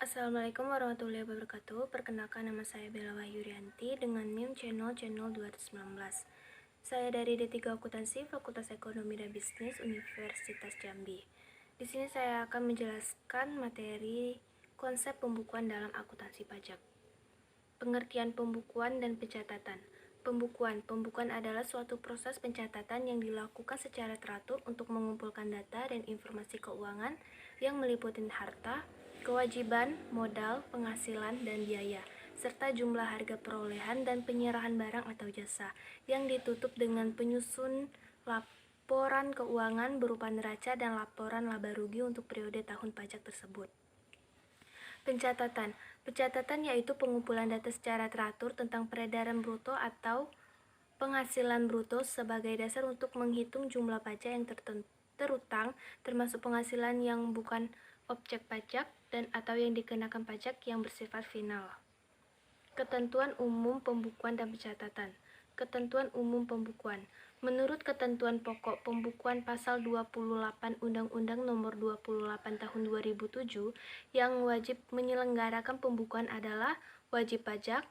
Assalamualaikum warahmatullahi wabarakatuh. Perkenalkan, nama saya Bella Wahyurianti dengan NIM channel 219. Saya dari D3 Akuntansi, Fakultas Ekonomi dan Bisnis Universitas Jambi. Di sini saya akan menjelaskan materi konsep pembukuan dalam akuntansi pajak. Pengertian pembukuan dan pencatatan. Pembukuan adalah suatu proses pencatatan yang dilakukan secara teratur untuk mengumpulkan data dan informasi keuangan yang meliputi harta, kewajiban, modal, penghasilan, dan biaya, serta jumlah harga perolehan dan penyerahan barang atau jasa, yang ditutup dengan penyusun laporan keuangan berupa neraca dan laporan laba rugi untuk periode tahun pajak tersebut. Pencatatan yaitu pengumpulan data secara teratur tentang peredaran bruto atau penghasilan bruto sebagai dasar untuk menghitung jumlah pajak yang terutang, termasuk penghasilan yang bukan objek pajak dan atau yang dikenakan pajak yang bersifat final. Ketentuan umum pembukuan dan pencatatan. Ketentuan umum pembukuan. Menurut ketentuan pokok pembukuan pasal 28 Undang-Undang Nomor 28 Tahun 2007, yang wajib menyelenggarakan pembukuan adalah wajib pajak,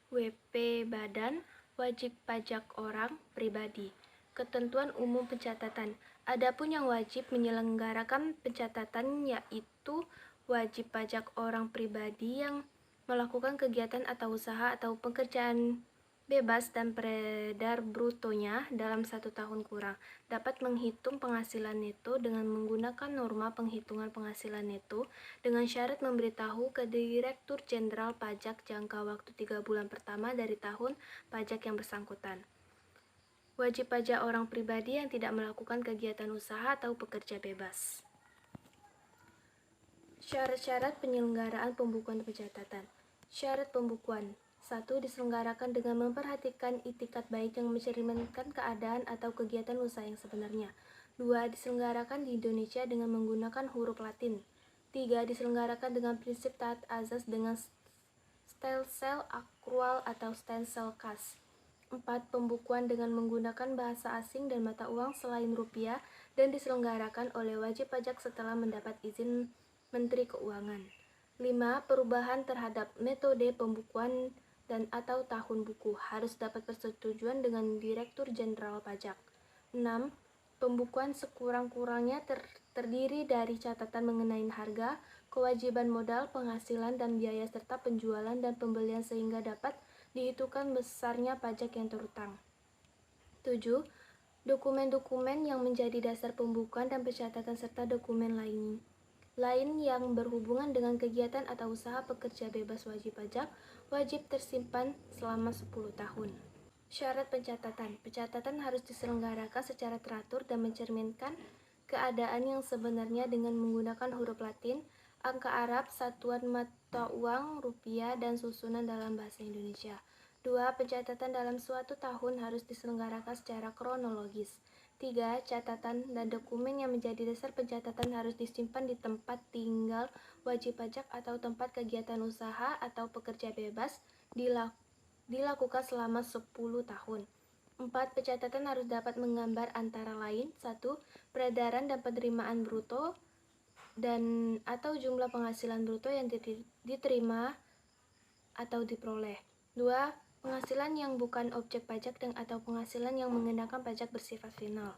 WP badan, wajib pajak orang pribadi. Ketentuan umum pencatatan. Adapun yang wajib menyelenggarakan pencatatan yaitu wajib pajak orang pribadi yang melakukan kegiatan atau usaha atau pekerjaan bebas dan beredar brutonya dalam 1 tahun kurang, dapat menghitung penghasilan neto dengan menggunakan norma penghitungan penghasilan neto dengan syarat memberitahu ke Direktur Jenderal Pajak jangka waktu 3 bulan pertama dari tahun pajak yang bersangkutan. Wajib pajak orang pribadi yang tidak melakukan kegiatan usaha atau pekerja bebas. Syarat-syarat penyelenggaraan pembukuan dan pencatatan. Syarat pembukuan. 1. Diselenggarakan dengan memperhatikan itikat baik yang mencerminkan keadaan atau kegiatan usaha yang sebenarnya. 2. Diselenggarakan di Indonesia dengan menggunakan huruf Latin. 3. Diselenggarakan dengan prinsip taat azas dengan stencil akrual atau stencil kas. 4. Pembukuan dengan menggunakan bahasa asing dan mata uang selain rupiah dan diselenggarakan oleh wajib pajak setelah mendapat izin Menteri Keuangan. 5. Perubahan terhadap metode pembukuan dan atau tahun buku harus dapat persetujuan dengan Direktur Jenderal Pajak. 6. Pembukuan sekurang-kurangnya terdiri dari catatan mengenai harga, kewajiban modal, penghasilan, dan biaya serta penjualan dan pembelian sehingga dapat dihitungkan besarnya pajak yang terutang. 7. Dokumen-dokumen yang menjadi dasar pembukuan dan pencatatan serta dokumen lain yang berhubungan dengan kegiatan atau usaha pekerja bebas wajib pajak wajib tersimpan selama 10 tahun. Syarat pencatatan. Pencatatan harus diselenggarakan secara teratur dan mencerminkan keadaan yang sebenarnya dengan menggunakan huruf Latin, angka Arab, satuan mata uang, rupiah, dan susunan dalam bahasa Indonesia. 2. Pencatatan dalam suatu tahun harus diselenggarakan secara kronologis. 3. Catatan dan dokumen yang menjadi dasar pencatatan harus disimpan di tempat tinggal wajib pajak atau tempat kegiatan usaha atau pekerja bebas dilakukan selama 10 tahun. 4. Pencatatan harus dapat menggambar antara lain 1. Peredaran dan penerimaan bruto dan atau jumlah penghasilan bruto yang diterima atau diperoleh. 2. Penghasilan yang bukan objek pajak dan atau penghasilan yang mengenakan pajak bersifat final.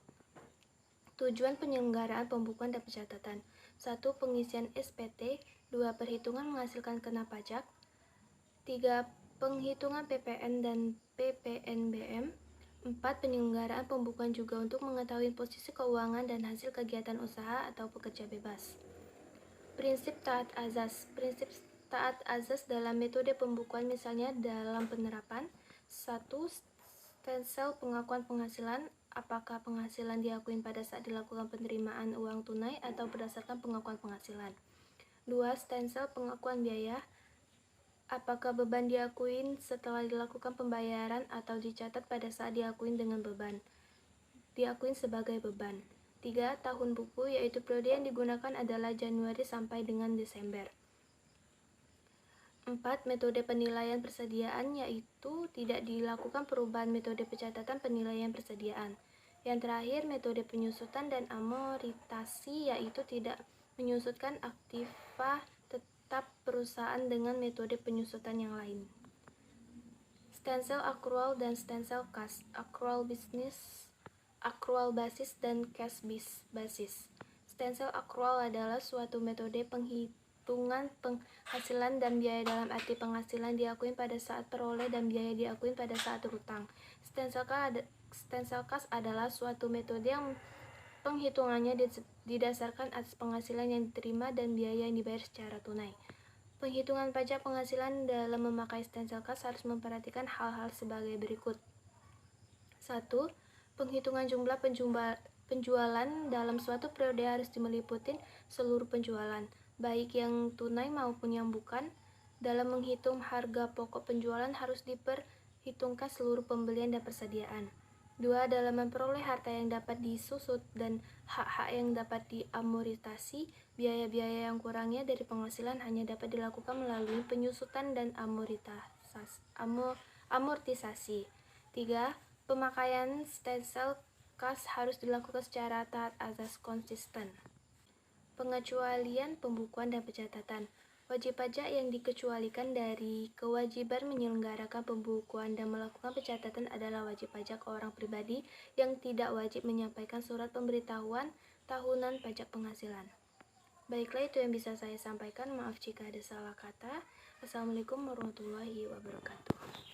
Tujuan penyelenggaraan pembukuan dan pencatatan. 1. Pengisian SPT. 2. Perhitungan menghasilkan kena pajak. 3. Penghitungan PPN dan PPNBM. 4. Penyelenggaraan pembukuan juga untuk mengetahui posisi keuangan dan hasil kegiatan usaha atau pekerja bebas. Prinsip taat azas. Prinsip taat azas dalam metode pembukuan misalnya dalam penerapan. 1. Stencil pengakuan penghasilan. Apakah penghasilan diakui pada saat dilakukan penerimaan uang tunai atau berdasarkan pengakuan penghasilan. 2. Stencil pengakuan biaya. Apakah beban diakui setelah dilakukan pembayaran atau dicatat pada saat diakui dengan beban? Diakui sebagai beban. 3. Tahun buku, yaitu periode yang digunakan adalah Januari sampai dengan Desember. 4. Metode penilaian persediaan, yaitu tidak dilakukan perubahan metode pencatatan penilaian persediaan. Yang terakhir, metode penyusutan dan amortisasi, yaitu tidak menyusutkan aktiva tetap perusahaan dengan metode penyusutan yang lain. Stencil accrual dan stencil cash, accrual basis dan cash basis. Stencil accrual adalah suatu metode penghitungan penghasilan dan biaya dalam arti penghasilan diakui pada saat peroleh dan biaya diakui pada saat berutang. Stencil cash adalah suatu metode yang penghitungannya didasarkan atas penghasilan yang diterima dan biaya yang dibayar secara tunai. Penghitungan pajak penghasilan dalam memakai stencil cash harus memperhatikan hal-hal sebagai berikut. 1. Penghitungan jumlah penjualan dalam suatu periode harus meliputi seluruh penjualan, baik yang tunai maupun yang bukan. Dalam menghitung harga pokok penjualan harus diperhitungkan seluruh pembelian dan persediaan. 2. Dalam memperoleh harta yang dapat disusut dan hak-hak yang dapat diamortisasi, biaya-biaya yang kurangnya dari penghasilan hanya dapat dilakukan melalui penyusutan dan amortisasi. 3. Pemakaian stencil cash harus dilakukan secara taat azas konsisten. Pengecualian pembukuan dan pencatatan. Wajib pajak yang dikecualikan dari kewajiban menyelenggarakan pembukuan dan melakukan pencatatan adalah wajib pajak orang pribadi yang tidak wajib menyampaikan surat pemberitahuan tahunan pajak penghasilan. Baiklah, itu yang bisa saya sampaikan. Maaf jika ada salah kata. Assalamualaikum warahmatullahi wabarakatuh.